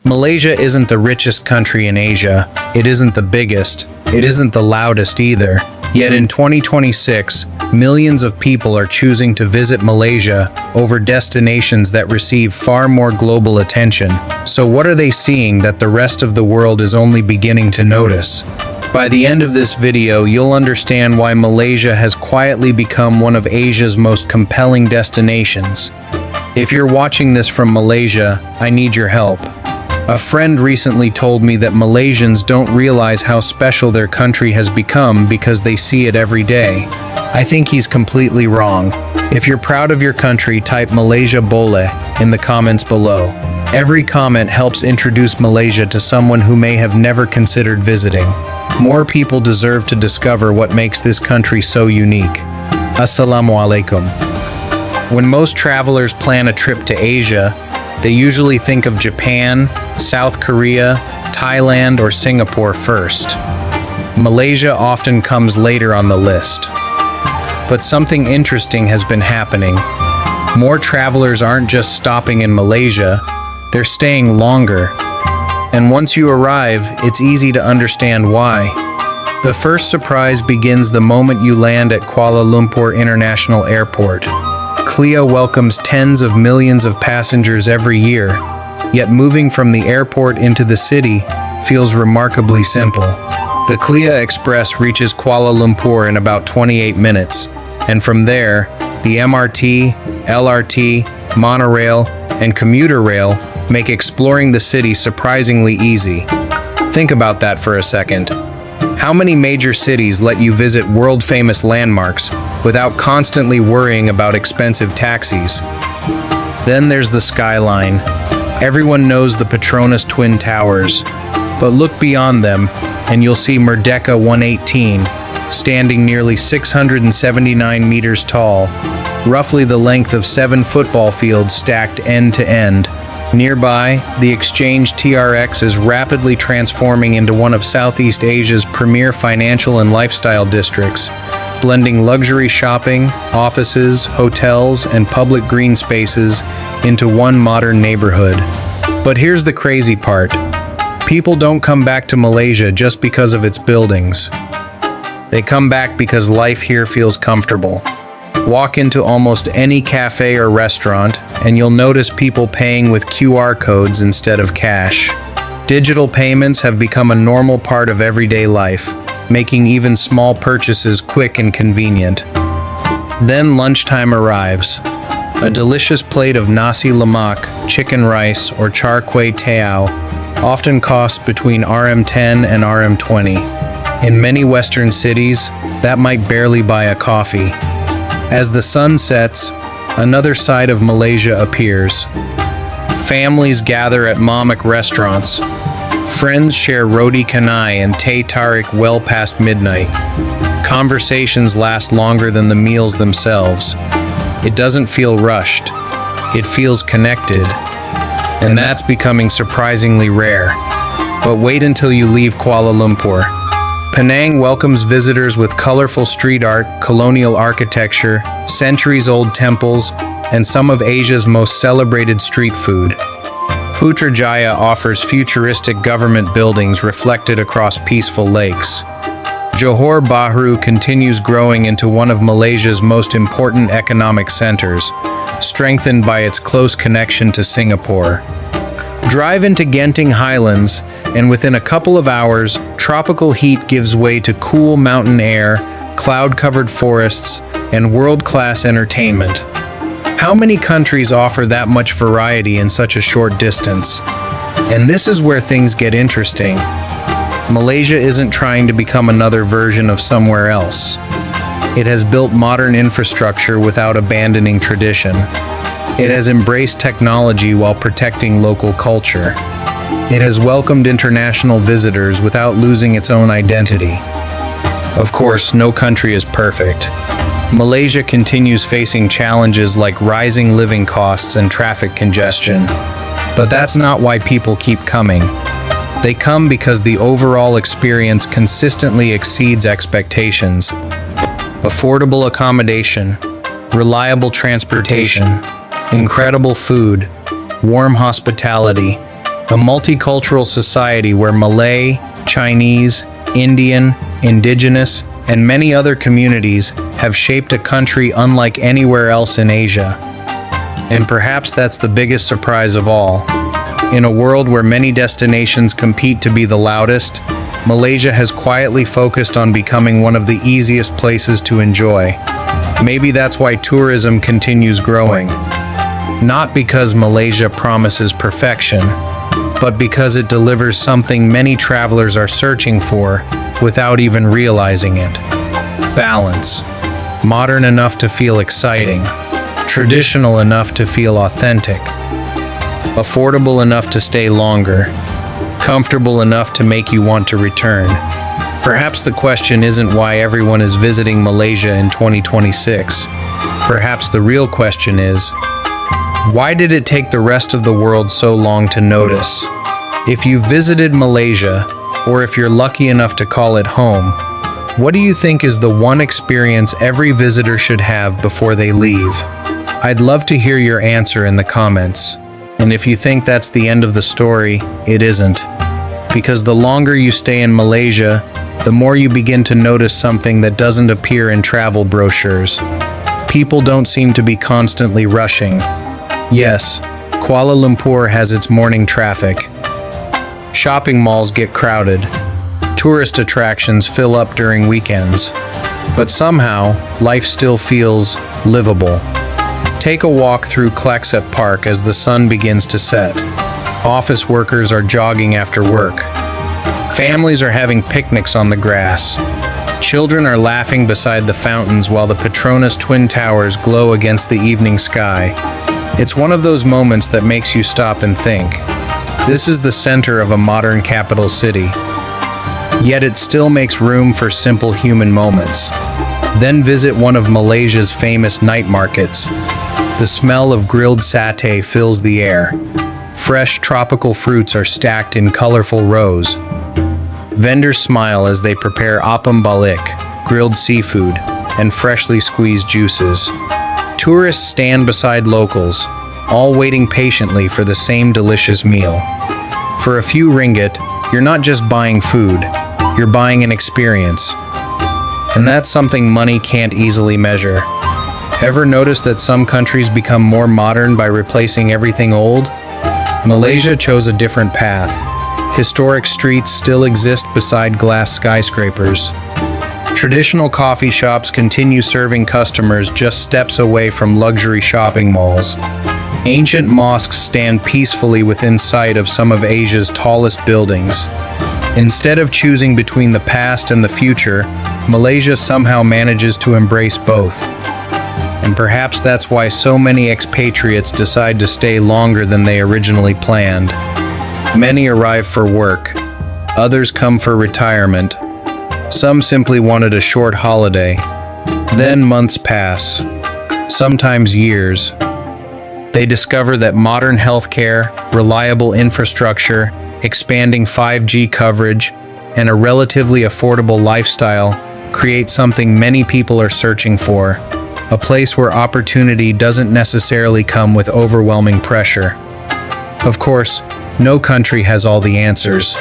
Malaysia isn't the richest country in Asia, it isn't the biggest, it isn't the loudest either. Yet in 2026, millions of people are choosing to visit Malaysia over destinations that receive far more global attention. So what are they seeing that the rest of the world is only beginning to notice? By the end of this video, you'll understand why Malaysia has quietly become one of Asia's most compelling destinations. If you're watching this from Malaysia, I need your help. A friend recently told me that Malaysians don't realize how special their country has become because they see it every day. I think he's completely wrong. If you're proud of your country, type Malaysia Boleh in the comments below. Every comment helps introduce Malaysia to someone who may have never considered visiting. More people deserve to discover what makes this country so unique. Assalamualaikum. When most travelers plan a trip to Asia, they usually think of Japan, South Korea, Thailand, or Singapore first. Malaysia often comes later on the list. But something interesting has been happening. More travelers aren't just stopping in Malaysia, they're staying longer. And once you arrive, it's easy to understand why. The first surprise begins the moment you land at Kuala Lumpur International Airport. CLIA welcomes tens of millions of passengers every year, yet moving from the airport into the city feels remarkably simple. The CLIA Express reaches Kuala Lumpur in about 28 minutes, and from there, the MRT, LRT, monorail, and commuter rail make exploring the city surprisingly easy. Think about that for a second. How many major cities let you visit world-famous landmarks without constantly worrying about expensive taxis? Then there's the skyline. Everyone knows the Petronas Twin Towers, but look beyond them and you'll see Merdeka 118, standing nearly 679 meters tall, roughly the length of 7 football fields stacked end to end. Nearby, the Exchange TRX is rapidly transforming into one of Southeast Asia's premier financial and lifestyle districts, blending luxury shopping, offices, hotels, and public green spaces into one modern neighborhood. But here's the crazy part. People don't come back to Malaysia just because of its buildings. They come back because life here feels comfortable. Walk into almost any cafe or restaurant, and you'll notice people paying with QR codes instead of cash. Digital payments have become a normal part of everyday life, making even small purchases quick and convenient. Then lunchtime arrives. A delicious plate of nasi lemak, chicken rice, or char kway teow often costs between RM10 and RM20. In many Western cities, that might barely buy a coffee. As the sun sets, another side of Malaysia appears. Families gather at mamak restaurants. Friends share roti canai and teh tarik well past midnight. Conversations last longer than the meals themselves. It doesn't feel rushed. It feels connected. And that's becoming surprisingly rare. But wait until you leave Kuala Lumpur. Penang welcomes visitors with colorful street art, colonial architecture, centuries-old temples, and some of Asia's most celebrated street food. Putrajaya offers futuristic government buildings reflected across peaceful lakes. Johor Bahru continues growing into one of Malaysia's most important economic centers, strengthened by its close connection to Singapore. Drive into Genting Highlands, and within a couple of hours, tropical heat gives way to cool mountain air, cloud-covered forests, and world-class entertainment. How many countries offer that much variety in such a short distance? And this is where things get interesting. Malaysia isn't trying to become another version of somewhere else. It has built modern infrastructure without abandoning tradition. It has embraced technology while protecting local culture. It has welcomed international visitors without losing its own identity. Of course, no country is perfect. Malaysia continues facing challenges like rising living costs and traffic congestion. But that's not why people keep coming. They come because the overall experience consistently exceeds expectations. Affordable accommodation, reliable transportation, incredible food, warm hospitality, A multicultural society where Malay, Chinese, Indian, Indigenous, and many other communities have shaped a country unlike anywhere else in Asia. And perhaps that's the biggest surprise of all. In a world where many destinations compete to be the loudest, Malaysia has quietly focused on becoming one of the easiest places to enjoy. Maybe that's why tourism continues growing. Not because Malaysia promises perfection, but because it delivers something many travelers are searching for without even realizing it. Balance. Modern enough to feel exciting, traditional enough to feel authentic, affordable enough to stay longer, comfortable enough to make you want to return. Perhaps the question isn't why everyone is visiting Malaysia in 2026. Perhaps the real question is, why did it take the rest of the world so long to notice? If you've visited Malaysia, or if you're lucky enough to call it home, what do you think is the one experience every visitor should have before they leave? I'd love to hear your answer in the comments. And if you think that's the end of the story, it isn't. Because the longer you stay in Malaysia, the more you begin to notice something that doesn't appear in travel brochures. People don't seem to be constantly rushing. Yes, Kuala Lumpur has its morning traffic. Shopping malls get crowded. Tourist attractions fill up during weekends. But somehow, life still feels livable. Take a walk through Klaksat Park as the sun begins to set. Office workers are jogging after work. Families are having picnics on the grass. Children are laughing beside the fountains while the Petronas Twin Towers glow against the evening sky. It's one of those moments that makes you stop and think. This is the center of a modern capital city. Yet it still makes room for simple human moments. Then visit one of Malaysia's famous night markets. The smell of grilled satay fills the air. Fresh tropical fruits are stacked in colorful rows. Vendors smile as they prepare apam balik, grilled seafood, and freshly squeezed juices. Tourists stand beside locals, all waiting patiently for the same delicious meal. For a few ringgit, you're not just buying food, you're buying an experience. And that's something money can't easily measure. Ever notice that some countries become more modern by replacing everything old? Malaysia chose a different path. Historic streets still exist beside glass skyscrapers. Traditional coffee shops continue serving customers just steps away from luxury shopping malls. Ancient mosques stand peacefully within sight of some of Asia's tallest buildings. Instead of choosing between the past and the future, Malaysia somehow manages to embrace both. And perhaps that's why so many expatriates decide to stay longer than they originally planned. Many arrive for work, others come for retirement. Some simply wanted a short holiday. Then months pass, sometimes years. They discover that modern healthcare, reliable infrastructure, expanding 5G coverage, and a relatively affordable lifestyle create something many people are searching for. A place where opportunity doesn't necessarily come with overwhelming pressure. Of course, no country has all the answers.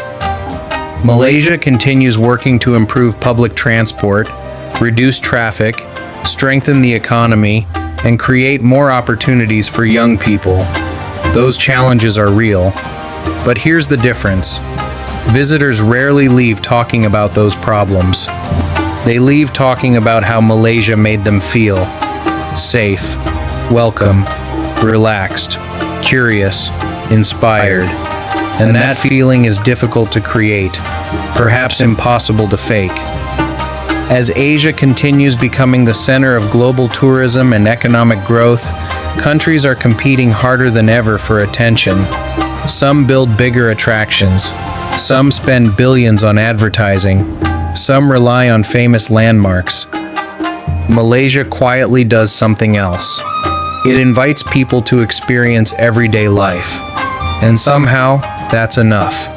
Malaysia continues working to improve public transport, reduce traffic, strengthen the economy, and create more opportunities for young people. Those challenges are real. But here's the difference. Visitors rarely leave talking about those problems. They leave talking about how Malaysia made them feel. Safe, welcome, relaxed, curious, inspired. And that feeling is difficult to create, perhaps impossible to fake. As Asia continues becoming the center of global tourism and economic growth, countries are competing harder than ever for attention. Some build bigger attractions, some spend billions on advertising, some rely on famous landmarks. Malaysia quietly does something else. It invites people to experience everyday life. And somehow, that's enough.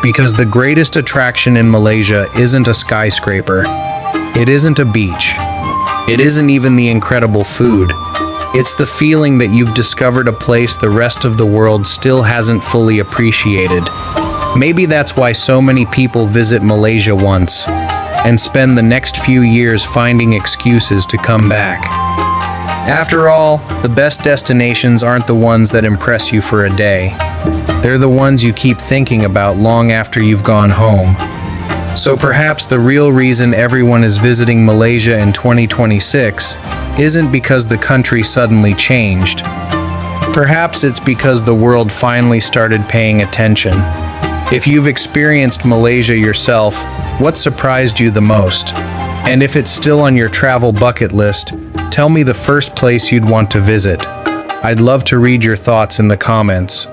Because the greatest attraction in Malaysia isn't a skyscraper. It isn't a beach. It isn't even the incredible food. It's the feeling that you've discovered a place the rest of the world still hasn't fully appreciated. Maybe that's why so many people visit Malaysia once and spend the next few years finding excuses to come back. After all, the best destinations aren't the ones that impress you for a day. They're the ones you keep thinking about long after you've gone home. So perhaps the real reason everyone is visiting Malaysia in 2026 isn't because the country suddenly changed. Perhaps it's because the world finally started paying attention. If you've experienced Malaysia yourself, what surprised you the most? And if it's still on your travel bucket list, tell me the first place you'd want to visit. I'd love to read your thoughts in the comments.